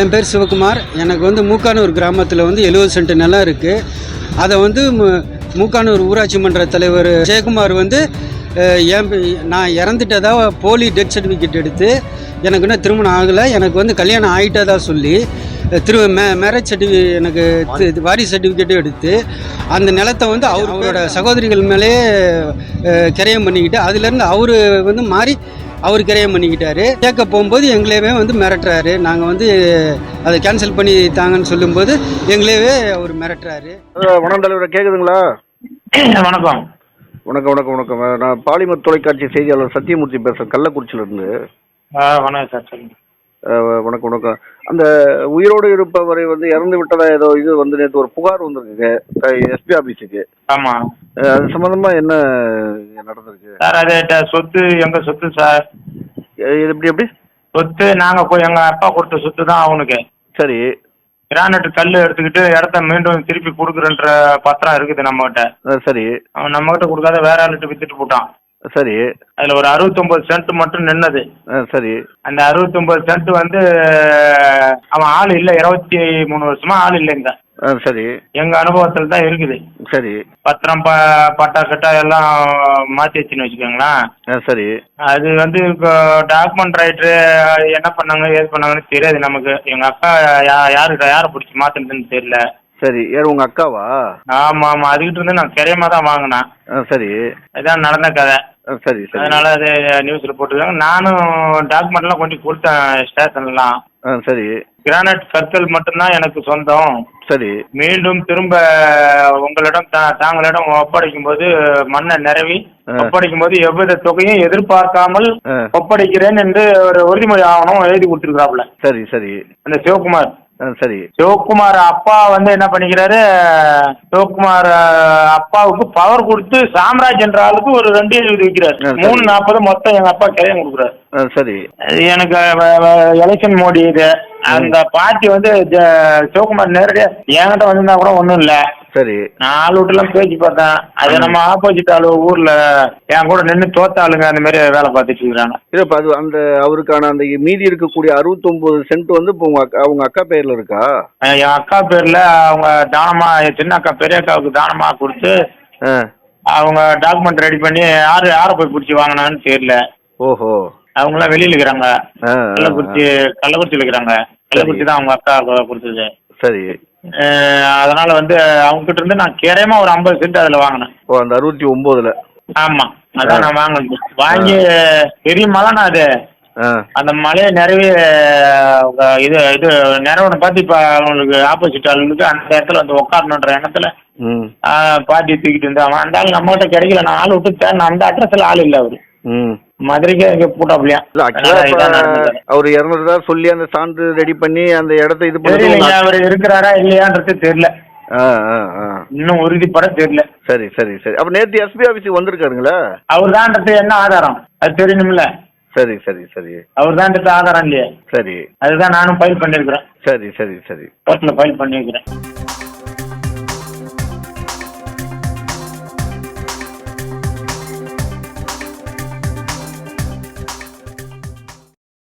என் பேர் சிவகுமார். எனக்கு வந்து மூக்கானூர் கிராமத்தில் வந்து 70 சென்ட் நிலம் இருக்குது. அதை வந்து மூக்கானூர் ஊராட்சி மன்ற தலைவர் ஜெயக்குமார் வந்து நான் இறந்துட்டதா போலி டெத் சர்டிஃபிகேட் எடுத்து எனக்கு இன்னும் திருமணம் ஆகலை, எனக்கு வந்து கல்யாணம் ஆகிட்டதா சொல்லி மேரேஜ் சர்டிஃபிகேட் எனக்கு வாரிசு சர்டிஃபிகேட்டும் எடுத்து அந்த நிலத்தை வந்து அவரோட சகோதரிகள் மேலேயே கிரயம் பண்ணிக்கிட்டு அதுலேருந்து அவர் வந்து மாறி அவர் கிரயம் பண்ணிக்கிட்டாரு. கேட்க போகும்போது எங்களையவே வந்து மிரட்டுறாரு. நாங்கள் வந்து அதை கேன்சல் பண்ணி தாங்கன்னு சொல்லும்போது எங்களையவே அவர் மிரட்டுறாரு. வணக்கம் தலைவரை, கேட்குதுங்களா? வணக்கம். வணக்கம் வணக்கம் வணக்கம். நான் பாலிமர் தொலைக்காட்சி செய்தியாளர் சத்தியமூர்த்தி பேசுகிறேன், கள்ளக்குறிச்சியிலிருந்து. வணக்கம் சார், சொல்லுங்க. வணக்கம் வணக்கம். அந்த உயிரோடு இருப்பவரை வந்து இறந்து விட்டதா ஏதோ இது வந்து நேற்று ஒரு புகார் வந்திருக்கு எஸ்பி ஆபீஸுக்கு. ஆமா, அது சம்பந்தமா என்ன நடந்திருக்கு சார்? அது சொத்து எங்க சொத்து சார். எப்படி எப்படி சொத்து நாங்க போய் எங்க அப்பா கொடுத்த சொத்து தான் அவனுக்கு. சரி. கிரானைட் கல் எடுத்துக்கிட்டு இடத்த மீண்டும் திருப்பி கொடுக்குறன்ற பத்திரம் இருக்குது நம்ம கிட்ட. சரி. அவன் நம்ம கிட்ட கொடுக்காத வேற ஆளுகிட்ட வித்துட்டு போட்டான். சரி. அதுல ஒரு 69 சென்ட் மட்டும் நின்னது. சரி. அந்த 69 சென்ட் வந்து அவன் ஆள் இல்ல, 23 வருஷமா ஆள் இல்லைங்க. சரி. எங்க அனுபவத்துல தான் இருக்குது. சரி. பத்திரம் பட்டா கட்டா எல்லாம் மாத்தி வச்சுன்னு வச்சுக்கோங்களேன். சரி. அது வந்து இப்போ டாக்குமெண்ட் ரைட்டரு என்ன பண்ணாங்க ஏது பண்ணாங்கன்னு தெரியாது நமக்கு. எங்க அக்கா யாரை பிடிச்சி மாத்தினதுன்னு தெரியல. சரி. யார் உங்க அக்காவா? ஆமா ஆமா, அதுகிட்ட இருந்து நான் கிரயமா தான் வாங்கினேன். சரி. இதான் நடந்த கதை. சரி சரி. அதனால அது நியூஸ்ல போட்டுருக்காங்க. நானும் டாக்குமெண்ட் எல்லாம் கொஞ்சம் கொடுத்தேன் ஸ்டேஷன்லாம். சரி. கிரானைட் கற்கள் மட்டும்தான் எனக்கு சொந்தம். சரி. மீண்டும் திரும்ப உங்களிடம் தாங்களிடம் ஒப்படைக்கும் போது மண்ணை நிரவி ஒப்படைக்கும் போது எவ்வித தொகையும் எதிர்பார்க்காமல் ஒப்படைக்கிறேன் என்று ஒரு உறுதிமொழி ஆவணம் எழுதி கொடுத்துருக்காப்புல. சரி சரி. அந்த சிவகுமார். சரி. சிவகுமார் அப்பா வந்து என்ன பண்ணிக்கிறாரு, சிவகுமார் அப்பாவுக்கு பவர் கொடுத்து சாம்ராஜ் என்ற ஆளுக்கு ஒரு 2 எழுதி வைக்கிறாரு. 340 மொத்தம் எங்க அப்பா கிரையம் கொடுக்குறாரு. சரி. எனக்கு எலெக்ஷன் மோடி இது. அந்த பார்ட்டி வந்து சிவகுமார் நேரடியா என்கிட்ட வந்திருந்தா கூட ஒன்றும் இல்லை. சரி. நான் ஆள் விட்டுலாம் பேச்சு பார்த்தேன். அது நம்ம ஆப்போசிட் ஆளு ஊர்ல என் கூட நின்று தோத்த ஆளுங்க அந்த மாதிரி வேலை பார்த்துட்டு இருக்கிறாங்க. இல்லப்பா, அது அந்த அவருக்கான அந்த மீதி இருக்கக்கூடிய 69 சென்ட் வந்து இப்போ அவங்க அக்கா பேர்ல இருக்கா? என் அக்கா பேர்ல அவங்க தானமா, என் சின்ன அக்கா பெரிய அக்காவுக்கு தானமா கொடுத்து அவங்க டாக்குமெண்ட் ரெடி பண்ணி யாரை போய் பிடிச்சி வாங்கினான்னு தெரியல. ஓஹோ. அவங்களாம் வெளியில இருக்கிறாங்க. கள்ளக்குறிச்சியில் இருக்கிறாங்க. கள்ளக்குறிச்சி தான் அவங்க அக்கா கொடுத்தது. சரி. அதனால வந்து அவங்க கிட்ட இருந்து நான் கிரயமா ஒரு 50 சென்ட் அதுல வாங்கினேன். ஓ, அந்த 69ல? ஆமா, அதான் நான் வாங்கினது. வாங்கி பெரிய மலைனா அது. அந்த மலையை நிறைவே இது நிறைவனை பார்த்து இப்ப அவங்களுக்கு ஆப்போசிட் ஆளுங்களுக்கு அந்த இடத்துல வந்து உட்காரணுன்ற எண்ணத்துல பாட்டி தூக்கிட்டு இருந்தா. அவன் அந்த ஆள் நம்ம கிட்ட கிடைக்கல. நான் ஆள் விட்டு தேன் அந்த அட்ரஸ்ல ஆள் இல்லை. அவரு மதுரைக்கு இங்க போட்டாப்லையா. அவர் இறந்துட்டதா சொல்லி அந்த சான்று ரெடி பண்ணி அந்த இடத்த இது பண்ணி அவர் இருக்கிறாரா இல்லையான்றது தெரியல. இன்னும் உறுதிப்பட தெரியல. சரி சரி சரி. அப்ப நேற்று எஸ்பி ஆபீஸுக்கு வந்திருக்காருங்களா? அவர் தான்றது என்ன ஆதாரம் அது தெரியணும்ல. சரி சரி சரி. அவர் தான்றது ஆதாரம் இல்லையா? சரி. அதுதான் நானும் ஃபைல் பண்ணிருக்கிறேன். சரி சரி சரி. கோர்ட்ல ஃபைல் பண்ணிருக்கிறேன்.